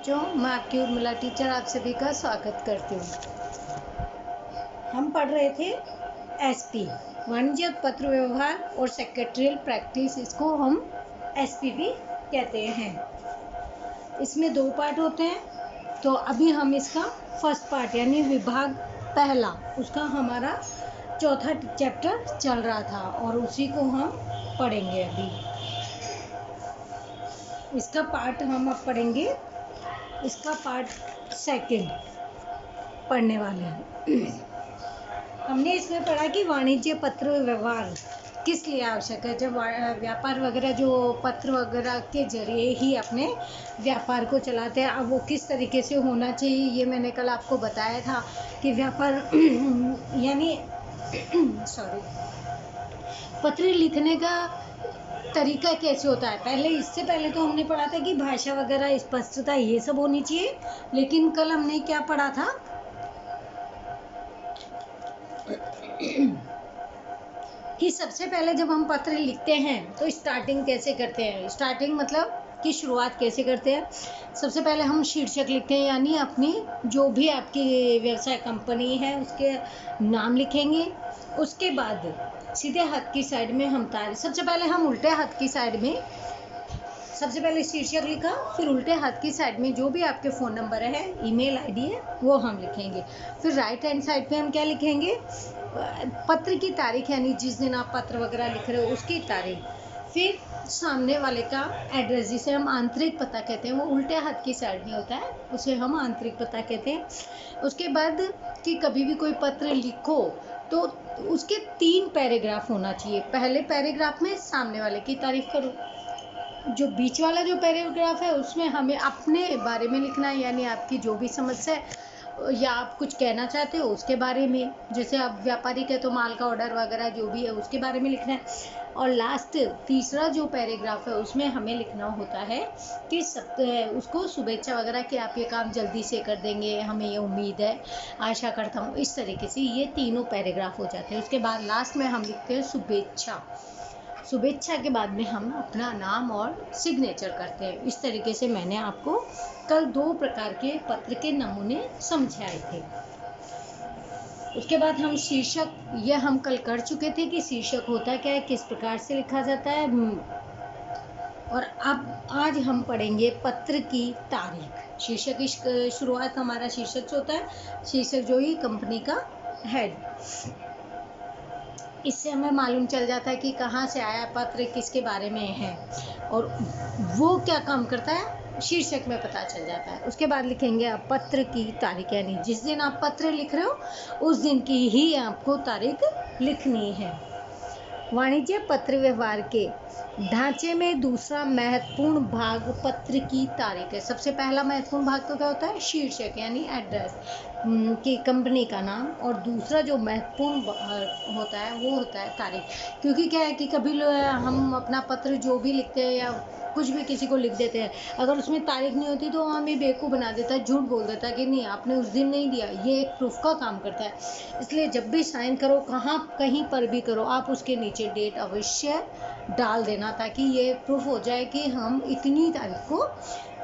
बच्चों, मैं आपकी उर्मिला टीचर आप सभी का स्वागत करती हूँ। हम पढ़ रहे थे एसपी, वाणिज्यिक पत्र व्यवहार और सेक्रेटरियल प्रैक्टिस, इसको हम एसपी भी कहते हैं। इसमें 2 पार्ट होते हैं, तो अभी हम इसका फर्स्ट पार्ट यानी विभाग पहला, उसका हमारा चौथा चैप्टर चल रहा था और उसी को हम पढ़ेंगे। अभी इसका पार्ट हम अब पढ़ेंगे, इसका पार्ट सेकंड पढ़ने वाले हैं। हमने इसमें पढ़ा कि वाणिज्य पत्र व्यवहार किस लिए आवश्यक है। जब व्यापार वगैरह जो पत्र वगैरह के जरिए ही अपने व्यापार को चलाते हैं, अब वो किस तरीके से होना चाहिए, ये मैंने कल आपको बताया था कि व्यापार यानी पत्र लिखने का तरीका कैसे होता है। इससे पहले तो हमने पढ़ा था कि भाषा वगैरह स्पष्टता ये सब होनी चाहिए, लेकिन कल हमने क्या पढ़ा था कि सबसे पहले जब हम पत्र लिखते हैं तो स्टार्टिंग कैसे करते हैं। स्टार्टिंग मतलब कि शुरुआत कैसे करते हैं। सबसे पहले हम शीर्षक लिखते हैं, यानी अपनी जो भी आपकी व्यवसाय कंपनी है उसके नाम लिखेंगे। उसके बाद सीधे हाथ की साइड में हम सबसे पहले हम उल्टे हाथ की साइड में सबसे पहले शीर्षक लिखा, फिर उल्टे हाथ की साइड में जो भी आपके फ़ोन नंबर है, ईमेल आईडी है, वो हम लिखेंगे। फिर राइट हैंड साइड पे हम क्या लिखेंगे, पत्र की तारीख, यानी जिस दिन आप पत्र वगैरह लिख रहे हो उसकी तारीख। फिर सामने वाले का एड्रेस, जिसे हम आंतरिक पता कहते हैं, वो उल्टे हाथ की साइड में होता है, उसे हम आंतरिक पता कहते हैं। उसके बाद कि कभी भी कोई पत्र लिखो तो उसके 3 पैराग्राफ होना चाहिए। पहले पैराग्राफ में सामने वाले की तारीफ करो, जो बीच वाला जो पैराग्राफ है उसमें हमें अपने बारे में लिखना है, यानी आपकी जो भी समस्या है या आप कुछ कहना चाहते हो उसके बारे में। जैसे आप व्यापारी के तो माल का ऑर्डर वगैरह जो भी है उसके बारे में लिखना है। और लास्ट तीसरा जो पैराग्राफ है उसमें हमें लिखना होता है कि उसको शुभेच्छा वगैरह कि आप ये काम जल्दी से कर देंगे, हमें ये उम्मीद है, आशा करता हूँ। इस तरीके से ये तीनों पैराग्राफ हो जाते हैं। उसके बाद लास्ट में हम लिखते हैं शुभेच्छा। शुभेच्छा के बाद में हम अपना नाम और सिग्नेचर करते हैं। इस तरीके से मैंने आपको कल 2 प्रकार के पत्र के नमूने समझाए थे। उसके बाद हम शीर्षक, यह हम कल कर चुके थे कि शीर्षक होता क्या है, किस प्रकार से लिखा जाता है। और अब आज हम पढ़ेंगे पत्र की तारीख। शीर्षक की शुरुआत हमारा शीर्षक से होता है, शीर्षक जो ही कंपनी का हेड। इससे हमें मालूम चल जाता है कि कहाँ से आया पत्र, किसके बारे में है और वो क्या काम करता है, शीर्षक में पता चल जाता है। उसके बाद लिखेंगे आप पत्र की तारीख, यानी जिस दिन आप पत्र लिख रहे हो उस दिन की ही आपको तारीख लिखनी है। वाणिज्य पत्र व्यवहार के ढांचे में दूसरा महत्वपूर्ण भाग पत्र की तारीख है। सबसे पहला महत्वपूर्ण भाग तो क्या होता है, शीर्षक यानी एड्रेस की कंपनी का नाम, और दूसरा जो महत्वपूर्ण होता है वो होता है तारीख। क्योंकि क्या है कि कभी हम अपना पत्र जो भी लिखते हैं या कुछ भी किसी को लिख देते हैं, अगर उसमें तारीख नहीं होती तो हमें बेवकूफ़ बना देता है, झूठ बोल देता है कि नहीं आपने उस दिन नहीं दिया। ये एक प्रूफ का काम करता है। इसलिए जब भी साइन करो, कहीं पर भी करो, आप उसके नीचे डेट अवश्य डाल देना, ताकि ये प्रूफ हो जाए कि हम इतनी तारीख को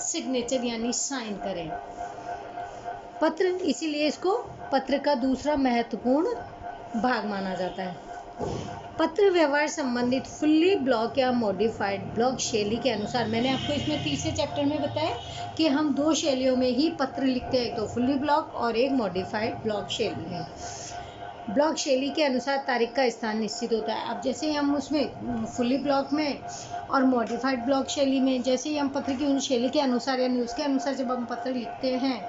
सिग्नेचर यानी साइन करें पत्र। इसीलिए इसको पत्र का दूसरा महत्वपूर्ण भाग माना जाता है। पत्र व्यवहार संबंधित फुल्ली ब्लॉक या मॉडिफाइड ब्लॉक शैली के अनुसार, मैंने आपको इसमें तीसरे चैप्टर में बताया कि हम 2 शैलियों में ही पत्र लिखते हैं, तो फुल्ली ब्लॉक और एक मॉडिफाइड ब्लॉक शैली में। ब्लॉक शैली के अनुसार तारीख का स्थान निश्चित होता है। अब जैसे हम उसमें फुल्ली ब्लॉक में और मॉडिफाइड ब्लॉक शैली में, जैसे ही हम पत्र की उन शैली के अनुसार यानी उसके अनुसार जब हम पत्र लिखते हैं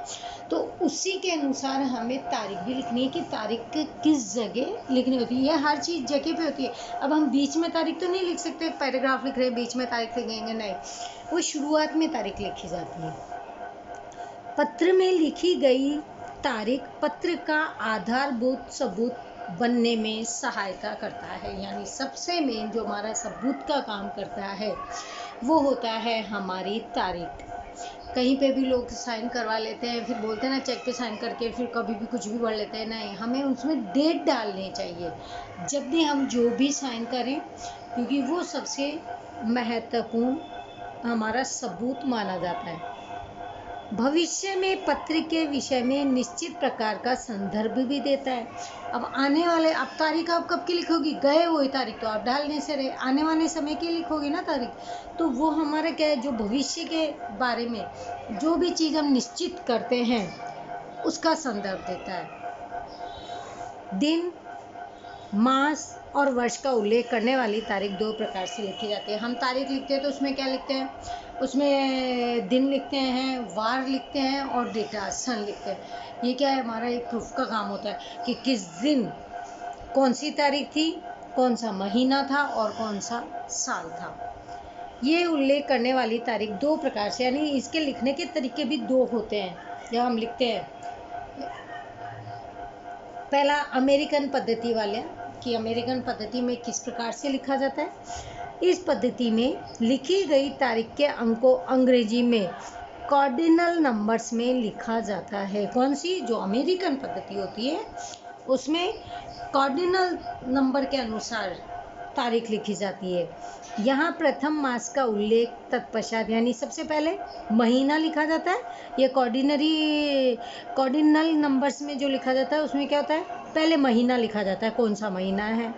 तो उसी के अनुसार हमें तारीख भी लिखनी है कि तारीख किस जगह लिखनी होती है। यह हर चीज़ जगह पे होती है। अब हम बीच में तारीख तो नहीं लिख सकते, पैराग्राफ लिख रहे हैं बीच में तारीख लिखेंगे, नहीं, वो शुरुआत में तारीख लिखी जाती है। पत्र में लिखी गई तारीख पत्र का आधारभूत सबूत बनने में सहायता करता है, यानी सबसे मेन जो हमारा सबूत का काम करता है वो होता है हमारी तारीख। कहीं पे भी लोग साइन करवा लेते हैं, फिर बोलते हैं ना चेक पे साइन करके, फिर कभी भी कुछ भी पढ़ लेते हैं। नहीं, हमें उसमें डेट डालनी चाहिए जब भी हम जो भी साइन करें, क्योंकि वो सबसे महत्वपूर्ण हमारा सबूत माना जाता है। भविष्य में पत्र के विषय में निश्चित प्रकार का संदर्भ भी देता है। अब आने वाले, अब तारीख आप कब की लिखोगी, गए हुई तारीख तो आप डाल नहीं से रहे, आने वाले समय की लिखोगी ना तारीख, तो वो हमारा क्या है, जो भविष्य के बारे में जो भी चीज़ हम निश्चित करते हैं उसका संदर्भ देता है। दिन, मास और वर्ष का उल्लेख करने वाली तारीख दो प्रकार से लिखी जाती है। हम तारीख लिखते हैं तो उसमें क्या लिखते हैं, उसमें दिन लिखते हैं, वार लिखते हैं और डेटा सन लिखते हैं। ये क्या है, हमारा एक प्रूफ का काम होता है कि किस दिन कौन सी तारीख थी, कौन सा महीना था और कौन सा साल था। ये उल्लेख करने वाली तारीख दो प्रकार से, यानी इसके लिखने के तरीके भी दो होते हैं जब हम लिखते हैं। पहला अमेरिकन पद्धति वाले, कि अमेरिकन पद्धति में किस प्रकार से लिखा जाता है। इस पद्धति में लिखी गई तारीख के अंक को अंग्रेजी में कार्डिनल नंबर्स में लिखा जाता है। कौन सी, जो अमेरिकन पद्धति होती है उसमें कार्डिनल नंबर के अनुसार तारीख लिखी जाती है। यहाँ प्रथम मास का उल्लेख तत्पश्चात, यानी सबसे पहले महीना लिखा जाता है। ये कार्डिनल नंबर्स में जो लिखा जाता है उसमें क्या होता है, पहले महीना लिखा जाता है, कौन सा महीना है,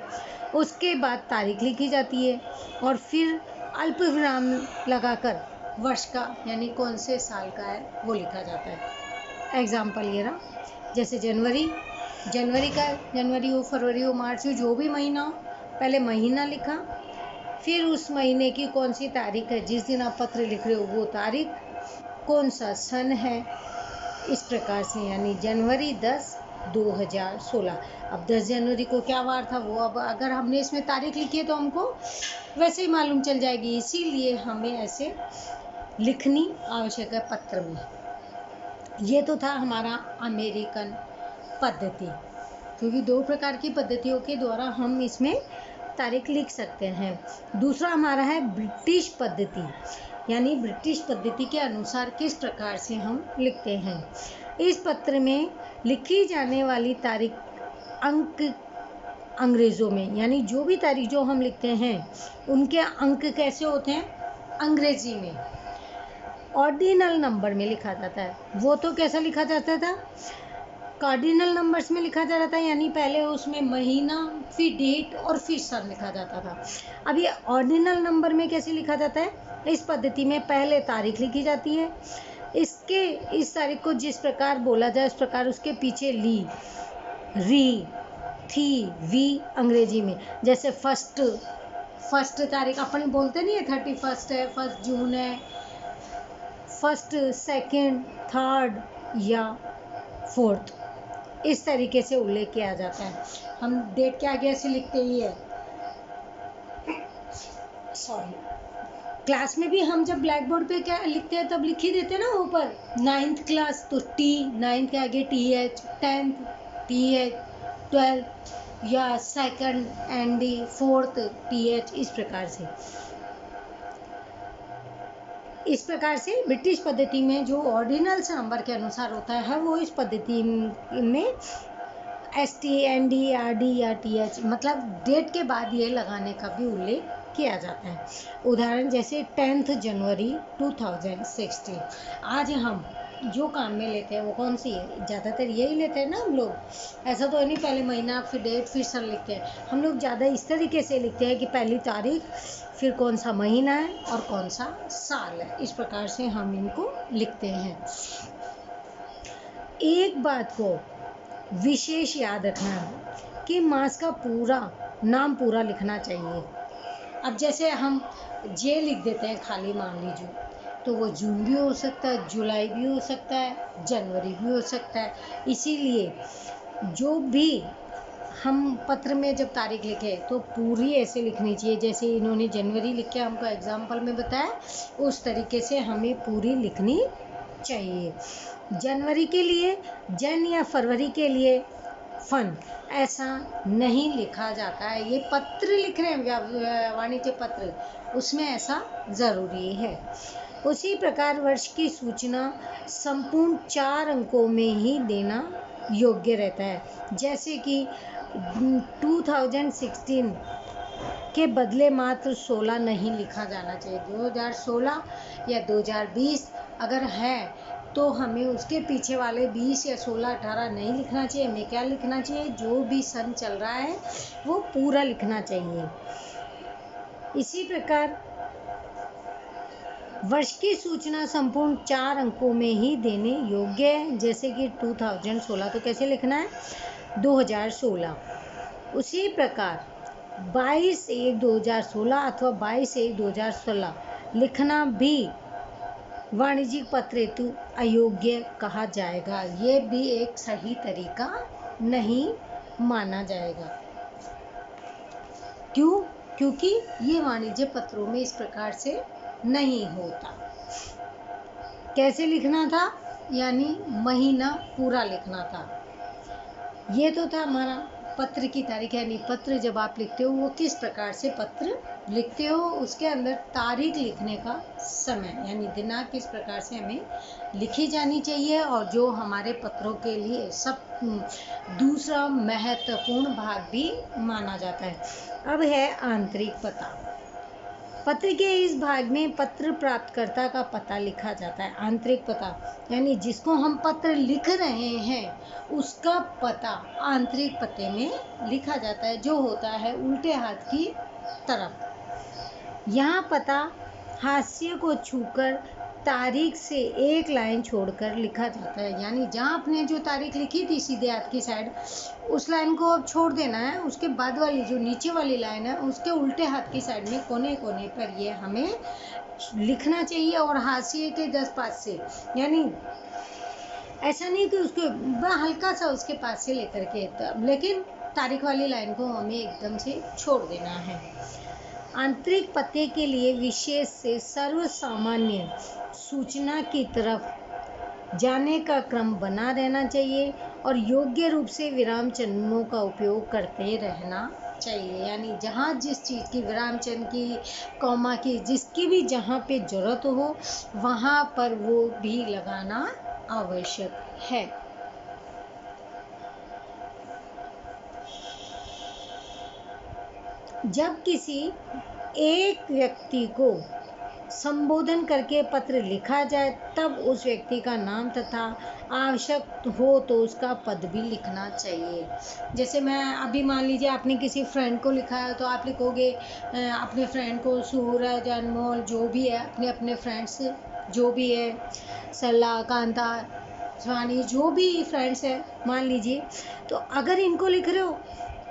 उसके बाद तारीख लिखी जाती है और फिर अल्प विराम लगाकर वर्ष का, यानी कौन से साल का है वो लिखा जाता है। एग्जाम्पल ये रहा, जैसे जनवरी का, जनवरी हो, फरवरी हो, मार्च हो, जो भी महीना हो, पहले महीना लिखा, फिर उस महीने की कौन सी तारीख है, जिस दिन आप पत्र लिख रहे हो वो तारीख, कौन सा सन है, इस प्रकार से, यानी जनवरी 10, 2016। अब 10 जनवरी को क्या वार था वो, अब अगर हमने इसमें तारीख लिखी है तो हमको वैसे ही मालूम चल जाएगी, इसीलिए हमें ऐसे लिखनी आवश्यक है पत्र में। ये तो था हमारा अमेरिकन पद्धति, क्योंकि दो प्रकार की पद्धतियों के द्वारा हम इसमें तारीख लिख सकते हैं। दूसरा हमारा है ब्रिटिश पद्धति, यानी ब्रिटिश पद्धति के अनुसार किस प्रकार से हम लिखते हैं। इस पत्र में लिखी जाने वाली तारीख अंक अंग्रेज़ों में, यानी जो भी तारीख जो हम लिखते हैं उनके अंक कैसे होते हैं, अंग्रेजी में ऑर्डिनल नंबर में लिखा जाता है। वो तो कैसा लिखा जाता था, कार्डिनल नंबर्स में लिखा जा रहा था, यानी पहले उसमें महीना, फिर डेट और फिर सन लिखा जाता था। अब ये ऑर्डिनल नंबर में कैसे लिखा जाता है, इस पद्धति में पहले तारीख लिखी जाती है, इस तारीख को जिस प्रकार बोला जाए उस प्रकार उसके पीछे ली, री, थी, वी अंग्रेजी में, जैसे फर्स्ट तारीख अपन बोलते नहीं है, 31 है, 1 जून है, 1, 2, 3 या 4, इस तरीके से उल्लेख किया जाता है। हम डेट के आगे ऐसे लिखते ही है, क्लास में भी हम जब ब्लैक बोर्ड पे क्या लिखते हैं तब लिख ही देते हैं ना ऊपर, 9th क्लास तो टी, 9th के आगे TH, 10th TH, 12th या 2nd ND, 4th TH, इस प्रकार से ब्रिटिश पद्धति में जो ऑर्डिनल्स नंबर के अनुसार होता है वो इस पद्धति में ST, ND, RD या TH, मतलब डेट के बाद ये लगाने का भी उल्लेख किया जाता है। उदाहरण जैसे 10th जनवरी 2016। आज हम जो काम में लेते हैं वो कौन सी है, ज़्यादातर यही लेते हैं ना हम लोग, ऐसा तो नहीं पहले महीना फिर डेट फिर सन लिखते हैं। हम लोग ज़्यादा इस तरीके से लिखते हैं कि पहली तारीख, फिर कौन सा महीना है और कौन सा साल है, इस प्रकार से हम इनको लिखते हैं। एक बात को विशेष याद रखना है कि मास का नाम पूरा लिखना चाहिए। अब जैसे हम जे लिख देते हैं खाली, मान लीजिए, तो वो जून भी हो सकता है, जुलाई भी हो सकता है, जनवरी भी हो सकता है। इसीलिए जो भी हम पत्र में जब तारीख लिखे तो पूरी ऐसे लिखनी चाहिए, जैसे इन्होंने जनवरी लिख के हमको एग्जाम्पल में बताया, उस तरीके से हमें पूरी लिखनी चाहिए। जनवरी के लिए जन या फरवरी के लिए फन, ऐसा नहीं लिखा जाता है। ये पत्र लिख रहे हैं, वाणिज्य पत्र, उसमें ऐसा ज़रूरी है। उसी प्रकार वर्ष की सूचना संपूर्ण 4 अंकों में ही देना योग्य रहता है, जैसे कि 2016 के बदले मात्र 16 नहीं लिखा जाना चाहिए। 2016 या 2020 अगर है तो हमें उसके पीछे वाले 20 या 16, 18 नहीं लिखना चाहिए। हमें क्या लिखना चाहिए, जो भी सन चल रहा है वो पूरा लिखना चाहिए। इसी प्रकार वर्ष की सूचना संपूर्ण 4 अंकों में ही देने योग्य है, जैसे कि 2016 तो कैसे लिखना है, 2016। उसी प्रकार 22/1/2016 अथवा 22/1/2016 लिखना भी वाणिज्यिक पत्र हेतु अयोग्य कहा जाएगा। ये भी एक सही तरीका नहीं माना जाएगा। क्यों? क्योंकि ये वाणिज्य पत्रों में इस प्रकार से नहीं होता। कैसे लिखना था, यानी महीना पूरा लिखना था। ये तो था हमारा पत्र की तारीख, यानी पत्र जब आप लिखते हो वो किस प्रकार से पत्र लिखते हो, उसके अंदर तारीख लिखने का समय यानी दिनांक किस प्रकार से हमें लिखी जानी चाहिए। और जो हमारे पत्रों के लिए सब दूसरा महत्वपूर्ण भाग भी माना जाता है। अब है आंतरिक पता। पत्र के इस भाग में पत्र प्राप्तकर्ता का पता लिखा जाता है। आंतरिक पता यानी जिसको हम पत्र लिख रहे हैं उसका पता आंतरिक पते में लिखा जाता है, जो होता है उल्टे हाथ की तरफ। यहाँ पता हाशिए को छूकर तारीख से एक लाइन छोड़कर लिखा जाता है, यानी जहाँ आपने जो तारीख लिखी थी सीधे हाथ की साइड, उस लाइन को अब छोड़ देना है। उसके बाद वाली जो नीचे वाली लाइन है उसके उल्टे हाथ की साइड में कोने कोने पर ये हमें लिखना चाहिए, और हाशिए के 10 पास से, यानी ऐसा नहीं कि उसको हल्का सा उसके पास से लेकर के, लेकिन तारीख वाली लाइन को हमें एकदम से छोड़ देना है। आंतरिक पते के लिए विशेष से सर्वसामान्य सूचना की तरफ जाने का क्रम बना रहना चाहिए और योग्य रूप से विराम चिन्हों का उपयोग करते रहना चाहिए, यानी जहाँ जिस चीज़ की विराम चिन्ह की, कॉमा की, जिसकी भी जहाँ पे ज़रूरत हो वहाँ पर वो भी लगाना आवश्यक है। जब किसी एक व्यक्ति को संबोधन करके पत्र लिखा जाए तब उस व्यक्ति का नाम तथा आवश्यक हो तो उसका पद भी लिखना चाहिए। जैसे मैं अभी मान लीजिए आपने किसी फ्रेंड को लिखा है तो आप लिखोगे अपने फ्रेंड को सूरज, अनमोल, जो भी है अपने अपने फ्रेंड्स जो भी है, सरला, कांता, स्वानी, जो भी फ्रेंड्स है मान लीजिए, तो अगर इनको लिख रहे हो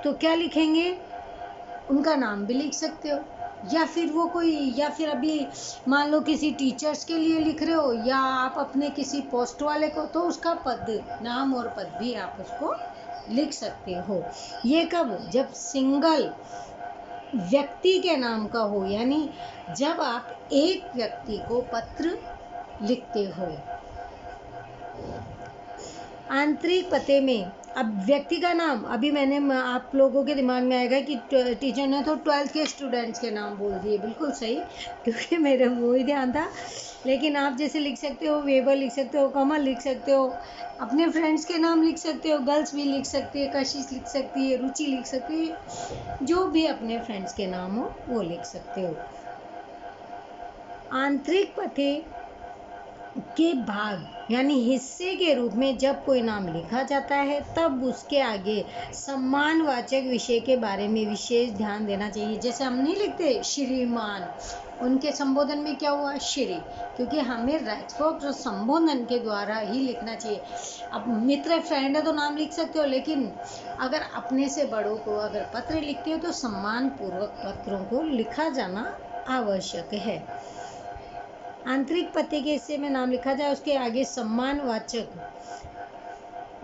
तो क्या लिखेंगे, उनका नाम भी लिख सकते हो। या फिर वो कोई, या फिर अभी मान लो किसी टीचर्स के लिए लिख रहे हो या आप अपने किसी पोस्ट वाले को, तो उसका पद, नाम और पद भी आप उसको लिख सकते हो। ये कब, जब सिंगल व्यक्ति के नाम का हो, यानी जब आप एक व्यक्ति को पत्र लिखते हो। आंतरिक पते में अब व्यक्ति का नाम, अभी मैंने आप लोगों के दिमाग में आएगा कि टीचर ने तो 12th के स्टूडेंट्स के नाम बोल दिए, बिल्कुल सही, क्योंकि मेरे वो ही ध्यान था। लेकिन आप जैसे लिख सकते हो, वेबर लिख सकते हो, कमल लिख सकते हो, अपने फ्रेंड्स के नाम लिख सकते हो, गर्ल्स भी लिख सकती है, कशिश लिख सकती है, रुचि लिख सकती है, जो भी अपने फ्रेंड्स के नाम हो वो लिख सकते हो। आंतरिक पते के भाग यानी हिस्से के रूप में जब कोई नाम लिखा जाता है तब उसके आगे सम्मानवाचक विषय के बारे में विशेष ध्यान देना चाहिए। जैसे हम नहीं लिखते श्रीमान, उनके संबोधन में क्या हुआ, श्री, क्योंकि हमें रेस्पेक्ट संबोधन के द्वारा ही लिखना चाहिए। अब मित्र, फ्रेंड है तो नाम लिख सकते हो, लेकिन अगर अपने से बड़ों को अगर पत्र लिखते हो तो सम्मान पूर्वक पत्रों को लिखा जाना आवश्यक है। आंतरिक पते के हिस्से में नाम लिखा जाए उसके आगे सम्मानवाचक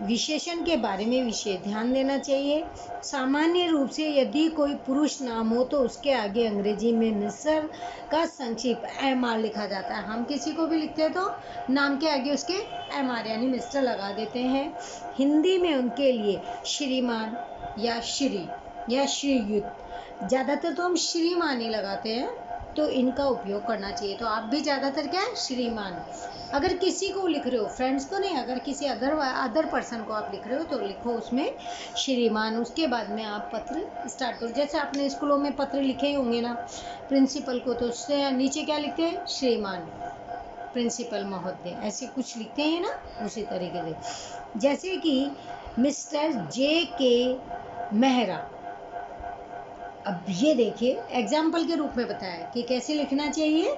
विशेषण के बारे में विशेष ध्यान देना चाहिए। सामान्य रूप से यदि कोई पुरुष नाम हो तो उसके आगे अंग्रेजी में मिस्टर का संक्षिप्त MR लिखा जाता है। हम किसी को भी लिखते हैं तो नाम के आगे उसके MR यानी मिस्टर लगा देते हैं। हिंदी में उनके लिए श्रीमान या श्री या श्रीयुत, ज़्यादातर तो हम श्रीमान ही लगाते हैं, तो इनका उपयोग करना चाहिए। तो आप भी ज़्यादातर क्या है, श्रीमान। अगर किसी को लिख रहे हो, फ्रेंड्स को नहीं, अगर किसी अदर पर्सन को आप लिख रहे हो तो लिखो उसमें श्रीमान, उसके बाद में आप पत्र स्टार्ट करो। जैसे आपने स्कूलों में पत्र लिखे ही होंगे ना प्रिंसिपल को, तो उससे नीचे क्या लिखते हैं, श्रीमान। प्रिंसिपल महोदय, ऐसे कुछ लिखते हैं ना, उसी तरीके से। जैसे कि मिस्टर जे.के. मेहरा। अब ये देखिए एग्जाम्पल के रूप में बताया कि कैसे लिखना चाहिए।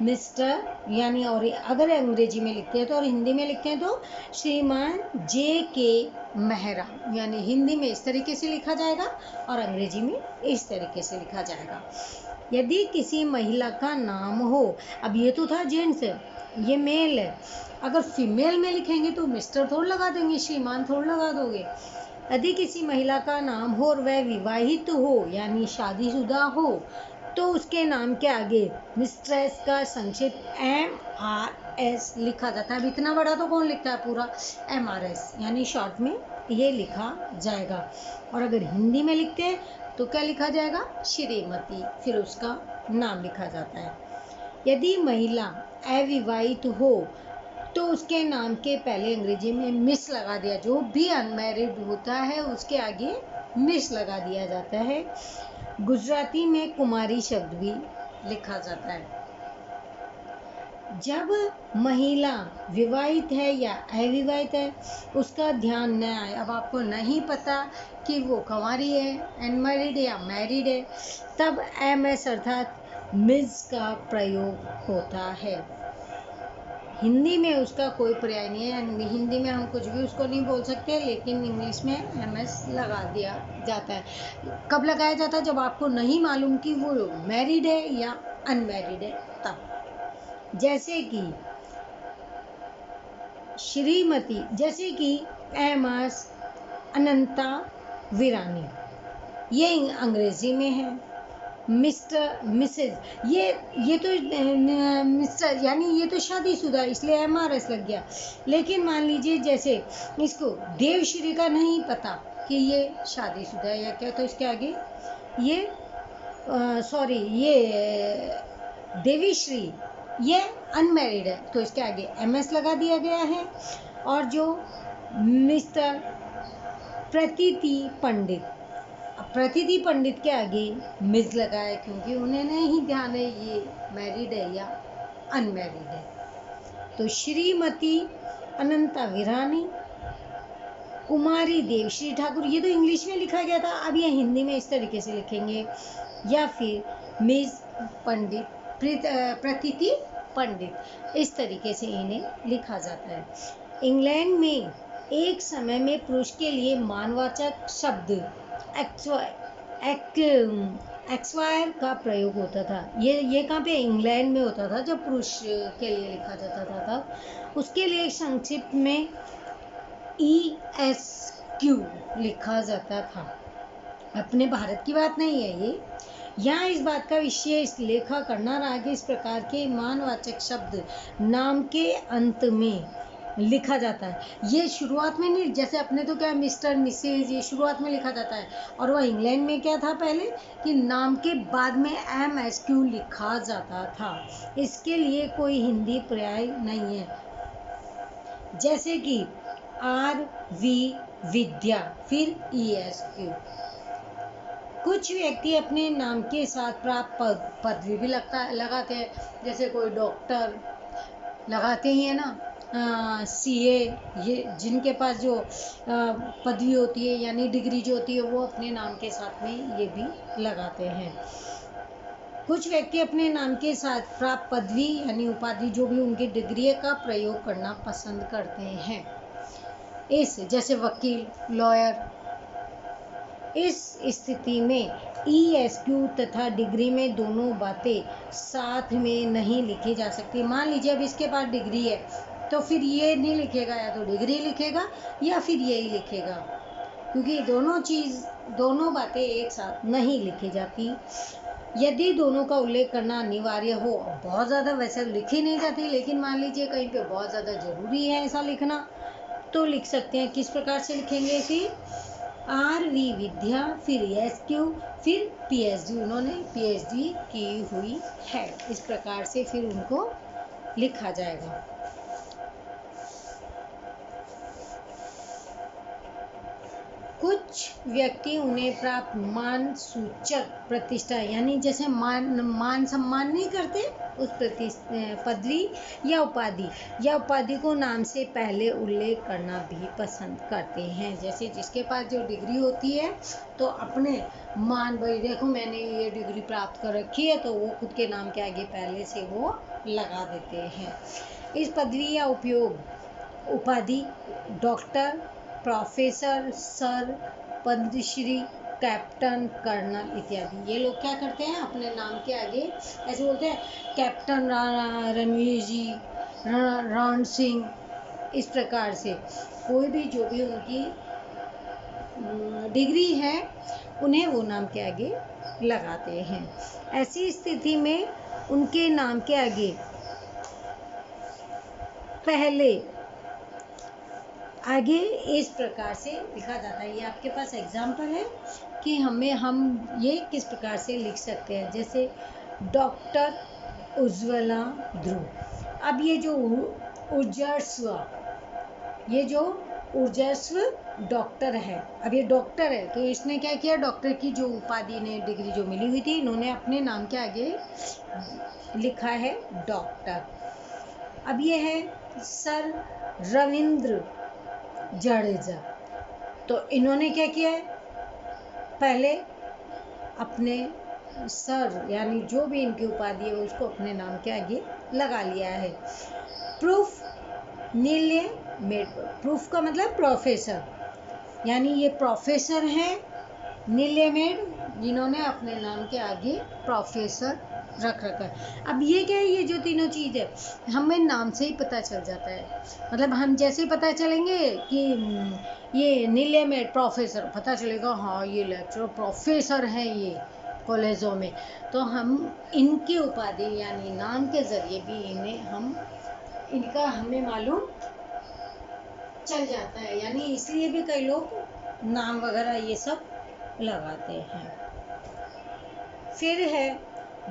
मिस्टर यानी, और अगर अंग्रेजी में लिखते हैं तो, और हिंदी में लिखते हैं तो श्रीमान जे.के. मेहरा, यानी हिंदी में इस तरीके से लिखा जाएगा और अंग्रेजी में इस तरीके से लिखा जाएगा। यदि किसी महिला का नाम हो, अब ये तो था जेंट्स, ये मेल है, अगर फीमेल में लिखेंगे तो मिस्टर थोड़ा लगा देंगे, श्रीमान थोड़ा लगा दोगे। यदि किसी महिला का नाम हो और वह विवाहित हो यानी शादीशुदा हो, तो उसके नाम के आगे मिस्ट्रेस का संक्षिप्त MRS लिखा जाता है। अब इतना बड़ा तो कौन लिखता है पूरा, MRS यानी शॉर्ट में ये लिखा जाएगा। और अगर हिंदी में लिखते हैं तो क्या लिखा जाएगा, श्रीमती, फिर उसका नाम लिखा जाता है। यदि महिला अविवाहित हो तो उसके नाम के पहले अंग्रेजी में मिस लगा दिया, जो भी अनमैरिड होता है उसके आगे मिस लगा दिया जाता है। गुजराती में कुमारी शब्द भी लिखा जाता है। जब महिला विवाहित है या अविवाहित है उसका ध्यान न आए, अब आपको नहीं पता कि वो कुंवारी है, अनमैरिड है या मैरिड है, तब MS अर्थात मिस का प्रयोग होता है। हिंदी में उसका कोई पर्याय नहीं है, हिंदी में हम कुछ भी उसको नहीं बोल सकते, लेकिन इंग्लिश में MS लगा दिया जाता है। कब लगाया जाता है, जब आपको नहीं मालूम कि वो मैरिड है या अनमैरिड है तब। जैसे कि श्रीमती, जैसे कि MS अनंता वीरानी, ये अंग्रेजी में है। मिस्टर मिसेज, ये तो मिस्टर यानी ये तो शादीशुदा, इसलिए MRS लग गया। लेकिन मान लीजिए जैसे इसको देवश्री का नहीं पता कि ये शादीशुदा है या क्या, तो इसके आगे ये ये देवीश्री ये अनमैरिड है, तो इसके आगे MS लगा दिया गया है। और जो मिस्टर प्रतीति पंडित, प्रतीति पंडित के आगे मिस लगा है, क्योंकि उन्हें नहीं ध्यान है ये मैरिड है या अनमैरिड है। तो श्रीमती अनंता वीरानी, कुमारी देवश्री ठाकुर, ये तो इंग्लिश में लिखा गया था, अब ये हिंदी में इस तरीके से लिखेंगे। या फिर मिस पंडित, प्रतीति पंडित, इस तरीके से इन्हें लिखा जाता है। इंग्लैंड में एक समय में पुरुष के लिए मानवाचक शब्द एक्सवायर का प्रयोग होता था। ये कहाँ पे, इंग्लैंड में होता था जब पुरुष के लिए लिखा जाता था तब। उसके लिए संक्षिप्त में ESQ लिखा जाता था। अपने भारत की बात नहीं है ये, यहाँ इस बात का विशेष लेखा करना रहा कि इस प्रकार के मानवाचक शब्द नाम के अंत में लिखा जाता है। ये शुरुआत में नहीं, जैसे अपने तो क्या मिस्टर मिसेज ये शुरुआत में लिखा जाता है, और वह इंग्लैंड में क्या था पहले कि नाम के बाद में MSQ लिखा जाता था। इसके लिए कोई हिंदी पर्याय नहीं है। जैसे कि RV विद्या, फिर ESQ। कुछ व्यक्ति अपने नाम के साथ प्राप्त पदवी भी लगाते हैं, जैसे कोई डॉक्टर लगाते ही है ना, CA, ये जिनके पास जो पदवी होती है यानी डिग्री जो होती है वो अपने नाम के साथ में ये भी लगाते हैं। कुछ व्यक्ति अपने नाम के साथ प्राप्त पदवी यानी उपाधि जो भी उनकी डिग्री है का प्रयोग करना पसंद करते हैं। जैसे वकील, लॉयर। इस स्थिति में ESQ तथा डिग्री में दोनों बातें साथ में नहीं लिखी जा सकती। मान लीजिए अब इसके पास डिग्री है तो फिर ये नहीं लिखेगा, या तो डिग्री लिखेगा या फिर यही लिखेगा, क्योंकि दोनों बातें एक साथ नहीं लिखी जाती। यदि दोनों का उल्लेख करना अनिवार्य हो, बहुत ज़्यादा वैसे लिखी नहीं जाती, लेकिन मान लीजिए कहीं पे बहुत ज़्यादा ज़रूरी है ऐसा लिखना, तो लिख सकते हैं। किस प्रकार से लिखेंगे, फिर RV विद्या, फिर ESQ, फिर PhD, उन्होंने PhD की हुई है, इस प्रकार से फिर उनको लिखा जाएगा। कुछ व्यक्ति उन्हें प्राप्त मान सूचक प्रतिष्ठा, यानी जैसे मान सम्मान नहीं करते उस पदवी या उपाधि को नाम से पहले उल्लेख करना भी पसंद करते हैं। जैसे जिसके पास जो डिग्री होती है तो अपने मान भाई देखो मैंने ये डिग्री प्राप्त कर रखी है, तो वो खुद के नाम के आगे पहले से वो लगा देते हैं। इस पदवी या उपाधि doctor, professor, sir, Padmashri, captain, colonel इत्यादि ये लोग क्या करते हैं अपने नाम के आगे ऐसे बोलते हैं, कैप्टन रणवीर जी, रण सिंह, इस प्रकार से कोई भी जो भी उनकी डिग्री है उन्हें वो नाम के आगे लगाते हैं। ऐसी स्थिति में उनके नाम के आगे पहले आगे इस प्रकार से लिखा जाता है। ये आपके पास एग्जाम्पल है कि हम ये किस प्रकार से लिख सकते हैं। जैसे डॉक्टर उज्ज्वला ध्रुव। अब ये जो ऊर्जस्व डॉक्टर है, अब ये डॉक्टर है तो इसने क्या किया, डॉक्टर की जो उपाधि ने डिग्री जो मिली हुई थी इन्होंने अपने नाम के आगे लिखा है डॉक्टर। अब ये है सर रविंद्र जडेजा, तो इन्होंने क्या किया है, पहले अपने सर यानी जो भी इनकी उपाधि है उसको अपने नाम के आगे लगा लिया है। प्रूफ नील्य मेड, प्रूफ का मतलब प्रोफेसर, यानी ये प्रोफेसर हैं नील्यमेड, जिन्होंने अपने नाम के आगे प्रोफेसर रख रखा है। अब ये क्या है, ये जो तीनों चीज़ है हमें नाम से ही पता चल जाता है। मतलब हम जैसे ही पता चलेंगे कि ये नील्यमेड प्रोफेसर, पता चलेगा हाँ ये लेक्चरर प्रोफेसर हैं ये कॉलेजों में, तो हम इनकी उपाधि यानी नाम के ज़रिए भी इनका हमें मालूम चल जाता है। यानी इसलिए भी कई लोग नाम वगैरह ये सब लगाते हैं। फिर है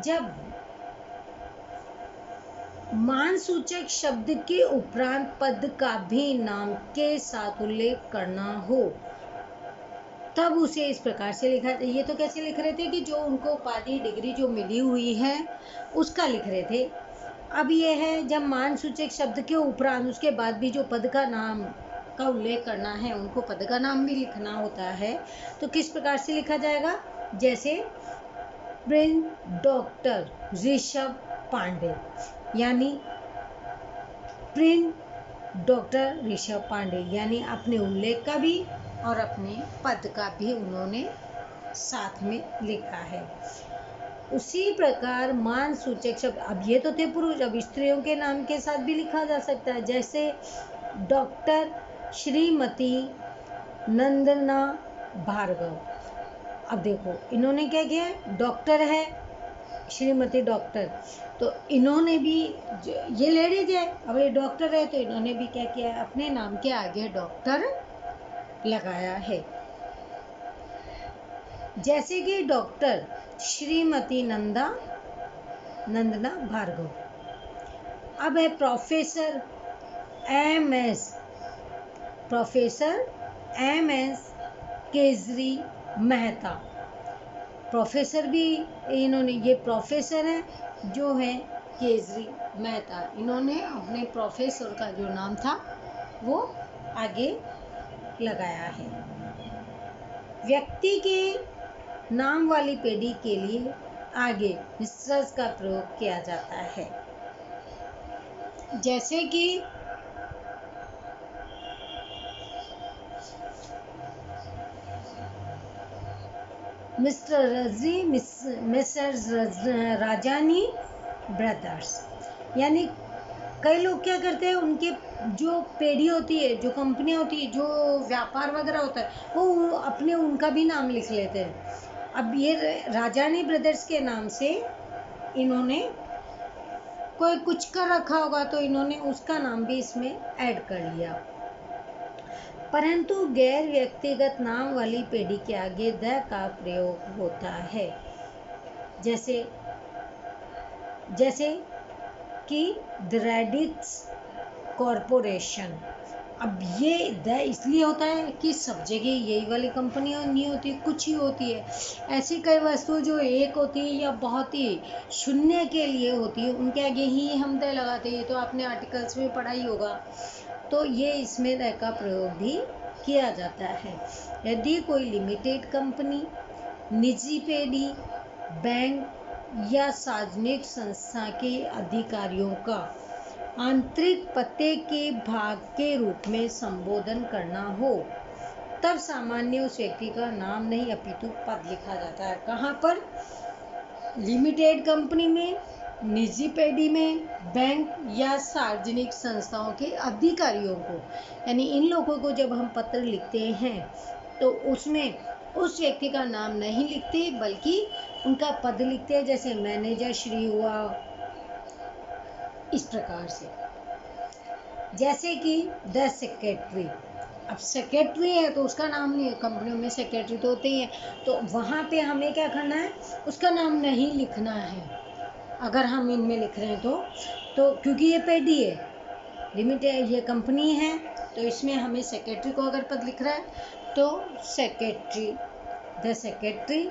जब मानसूचक शब्द के उपरांत पद का भी नाम के साथ उल्लेख करना हो तब उसे इस प्रकार से लिखा। ये तो कैसे लिख रहे थे कि जो उनको उपाधि डिग्री जो मिली हुई है उसका लिख रहे थे। अब ये है जब मानसूचक शब्द के उपरांत उसके बाद भी जो पद का नाम का उल्लेख करना है, उनको पद का नाम भी लिखना होता है, तो किस प्रकार से लिखा जाएगा। जैसे प्रिंस डॉक्टर ऋषभ पांडे, यानी प्रिंस डॉक्टर ऋषभ पांडे, यानी अपने उल्लेख का भी और अपने पद का भी उन्होंने साथ में लिखा है। उसी प्रकार मानसूचक शब्द, अब ये तो थे पुरुष, अब स्त्रियों के नाम के साथ भी लिखा जा सकता है। जैसे डॉक्टर श्रीमती नंदना भार्गव। अब देखो इन्होंने क्या किया, डॉक्टर है श्रीमती डॉक्टर, तो इन्होंने भी ये लेडीज है, अब ये डॉक्टर है तो इन्होंने भी क्या किया, अपने नाम के आगे डॉक्टर लगाया है। जैसे कि डॉक्टर श्रीमती नंदना भार्गव। अब है professor M S Kejri Mehta. Professor भी इन्होंने, ये प्रोफेसर हैं जो है केजरी मेहता, इन्होंने अपने प्रोफेसर का जो नाम था वो आगे लगाया है। व्यक्ति के नाम वाली पीढ़ी के लिए आगे मिस्टर्स का प्रयोग किया जाता है। जैसे कि मिस्टर्स राजानी ब्रदर्स, यानी कई लोग क्या करते हैं, उनके जो पेढ़ी होती है, जो कंपनियां होती है, जो व्यापार वगैरह होता है, वो अपने उनका भी नाम लिख लेते हैं। अब ये राजानी ब्रदर्स के नाम से इन्होंने कोई कुछ कर रखा होगा तो इन्होंने उसका नाम भी इसमें ऐड कर लिया। परंतु गैर व्यक्तिगत नाम वाली पीढ़ी के आगे द का प्रयोग होता है। जैसे कि द रेडिट्स कॉरपोरेशन, अब ये द इसलिए होता है कि सब जगह यही वाली कंपनियाँ नहीं होती, कुछ ही होती है। ऐसी कई वस्तु जो एक होती है या बहुत ही शून्य के लिए होती है, उनके आगे ही हम द लगाते हैं। ये तो आपने आर्टिकल्स में पढ़ा ही होगा। तो ये इसमें द का प्रयोग भी किया जाता है। यदि कोई लिमिटेड कंपनी, निजी पेडी, बैंक या सार्वजनिक संस्था के अधिकारियों का आंतरिक पते के भाग के रूप में संबोधन करना हो, तब सामान्य उस व्यक्ति का नाम नहीं अपितु पद लिखा जाता है। कहाँ पर? लिमिटेड कंपनी में, निजी पेडी में, बैंक या सार्वजनिक संस्थाओं के अधिकारियों को, यानी इन लोगों को जब हम पत्र लिखते हैं तो उसमें उस व्यक्ति का नाम नहीं लिखते बल्कि उनका पद लिखते हैं। जैसे मैनेजर श्री हुआ, इस प्रकार से। जैसे कि द सेक्रेटरी, अब सेक्रेटरी है तो उसका नाम नहीं है, कंपनियों में सेक्रेटरी तो होते ही है, तो वहाँ पे हमें क्या करना है? उसका नाम नहीं लिखना है अगर हम इनमें लिख रहे हैं तो क्योंकि ये पेडी है, लिमिटेड ये कंपनी है, तो इसमें हमें सेक्रेटरी को अगर पद लिख रहा है तो सेक्रेटरी, द सेक्रेटरी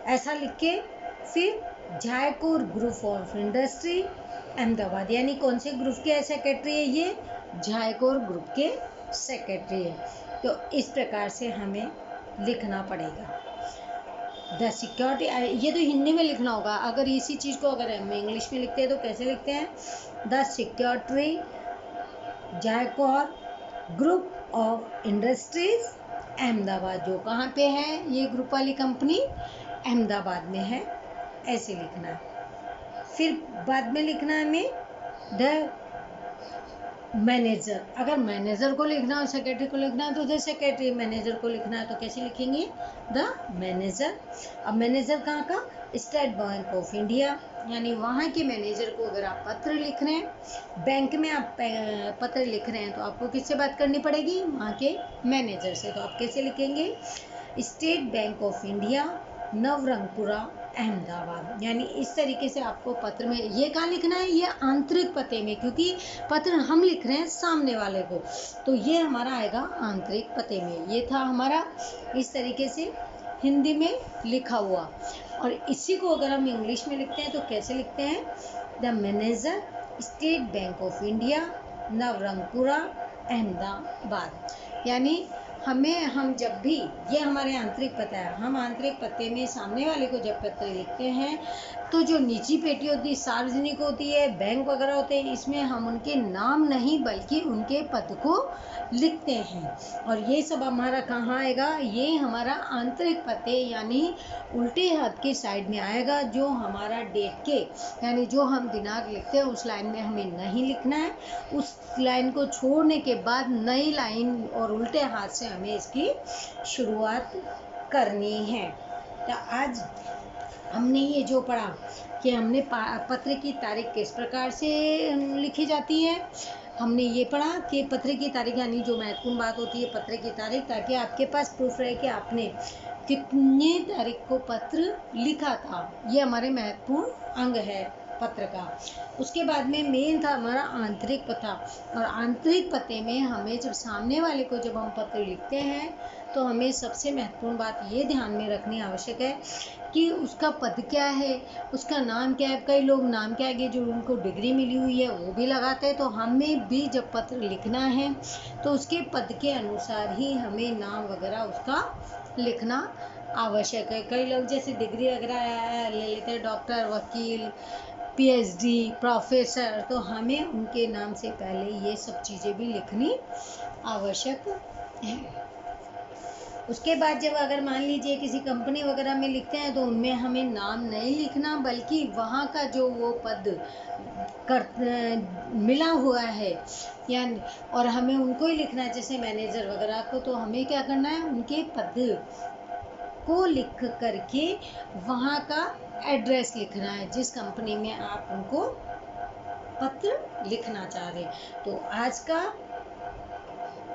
ऐसा लिख के फिर झायकोर ग्रुप ऑफ इंडस्ट्री अहमदाबाद, यानी कौन से ग्रुप के सेक्रेटरी है? ये झायकोर ग्रुप के सेक्रेटरी है। तो इस प्रकार से हमें लिखना पड़ेगा। द सिक्योरिटी, ये तो हिंदी में लिखना होगा। अगर इसी चीज़ को अगर हम इंग्लिश में लिखते हैं तो कैसे लिखते हैं? द सिक्योरिटी झायकोर ग्रुप ऑफ इंडस्ट्रीज अहमदाबाद, जो कहाँ पे है ये ग्रुप वाली कंपनी? अहमदाबाद में है, ऐसे लिखना है। फिर बाद में लिखना है हमें द मैनेजर, अगर मैनेजर को लिखना है, सेक्रेटरी को लिखना है तो द सेक्रेटरी, मैनेजर को लिखना है तो कैसे लिखेंगे? The manager. अब मैनेजर कहाँ का? स्टेट बैंक ऑफ इंडिया, यानी वहाँ के मैनेजर को अगर आप पत्र लिख रहे हैं, बैंक में आप पत्र लिख रहे हैं तो आपको किससे बात करनी पड़ेगी? वहाँ के मैनेजर से। तो आप कैसे लिखेंगे? State bank of India, Navrangpura, Ahmedabad. यानी इस तरीके से आपको पत्र में ये कहाँ लिखना है? ये आंतरिक पते में, क्योंकि पत्र हम लिख रहे हैं सामने वाले को, तो ये हमारा आएगा आंतरिक पते में। ये था हमारा इस तरीके से हिंदी में लिखा हुआ। और इसी को अगर हम इंग्लिश में लिखते हैं तो कैसे लिखते हैं? The manager, state bank of India, Navrangpura, Ahmedabad. यानी हम जब भी, ये हमारे आंतरिक पता है, हम आंतरिक पते में सामने वाले को जब पत्र लिखते हैं तो जो निजी पेटी होती है, सार्वजनिक होती है, बैंक वगैरह होते हैं, इसमें हम उनके नाम नहीं बल्कि उनके पद को लिखते हैं। और ये सब हमारा कहाँ आएगा? ये हमारा आंतरिक पते यानी उल्टे हाथ की साइड में आएगा। जो हमारा डेट के, यानी जो हम दिनांक लिखते हैं उस लाइन में हमें नहीं लिखना है, उस लाइन को छोड़ने के बाद नई लाइन और उल्टे हाथ से हमें इसकी शुरुआत करनी है। तो आज हमने ये जो पढ़ा कि हमने पत्र की तारीख किस प्रकार से लिखी जाती है, हमने ये पढ़ा कि पत्र की तारीख यानी जो महत्वपूर्ण बात होती है पत्र की तारीख, ताकि आपके पास प्रूफ रहे कि आपने कितनी तारीख को पत्र लिखा था। ये हमारे महत्वपूर्ण अंग है पत्र का। उसके बाद में मेन था हमारा आंतरिक पता, और आंतरिक पते में हमें जब सामने वाले को जब हम पत्र लिखते हैं तो हमें सबसे महत्वपूर्ण बात ये ध्यान में रखनी आवश्यक है कि उसका पद क्या है, उसका नाम क्या है। कई लोग नाम के आगे जो उनको डिग्री मिली हुई है वो भी लगाते हैं, तो हमें भी जब पत्र लिखना है तो उसके पद के अनुसार ही हमें नाम वगैरह उसका लिखना आवश्यक है। कई लोग जैसे डिग्री वगैरह ले लेते हैं, डॉक्टर, वकील, पीएचडी, प्रोफेसर, तो हमें उनके नाम से पहले ये सब चीज़ें भी लिखनी आवश्यक है। उसके बाद जब अगर मान लीजिए किसी कंपनी वगैरह में लिखते हैं तो उनमें हमें नाम नहीं लिखना बल्कि वहाँ का जो वो पद मिला हुआ है यानी, और हमें उनको ही लिखना है। जैसे मैनेजर वगैरह को तो हमें क्या करना है? उनके पद को लिख करके वहाँ का एड्रेस लिखना है जिस कंपनी में आप उनको पत्र लिखना चाह रहे हैं। तो आज का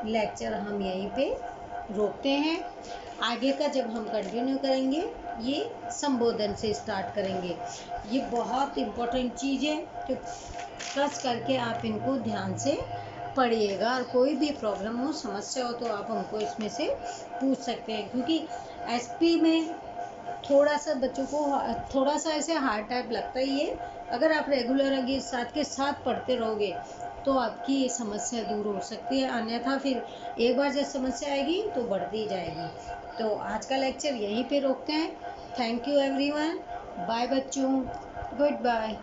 लेक्चर हम यहीं पे रोकते हैं। आगे का जब हम कंटिन्यू करेंगे ये संबोधन से स्टार्ट करेंगे। ये बहुत इम्पोर्टेंट चीज़ है, तो कस करके आप इनको ध्यान से पढ़िएगा और कोई भी प्रॉब्लम हो, समस्या हो, तो आप हमको इसमें से पूछ सकते हैं, क्योंकि एसपी में थोड़ा सा बच्चों को थोड़ा सा ऐसे हार्ड टाइप लगता ही है। अगर आप रेगुलर आगे साथ के साथ पढ़ते रहोगे तो आपकी ये समस्या दूर हो सकती है, अन्यथा फिर एक बार जब समस्या आएगी तो बढ़ती जाएगी। तो आज का लेक्चर यहीं पे रोकते हैं। थैंक यू एवरीवन, बाय बच्चों, गुड बाय।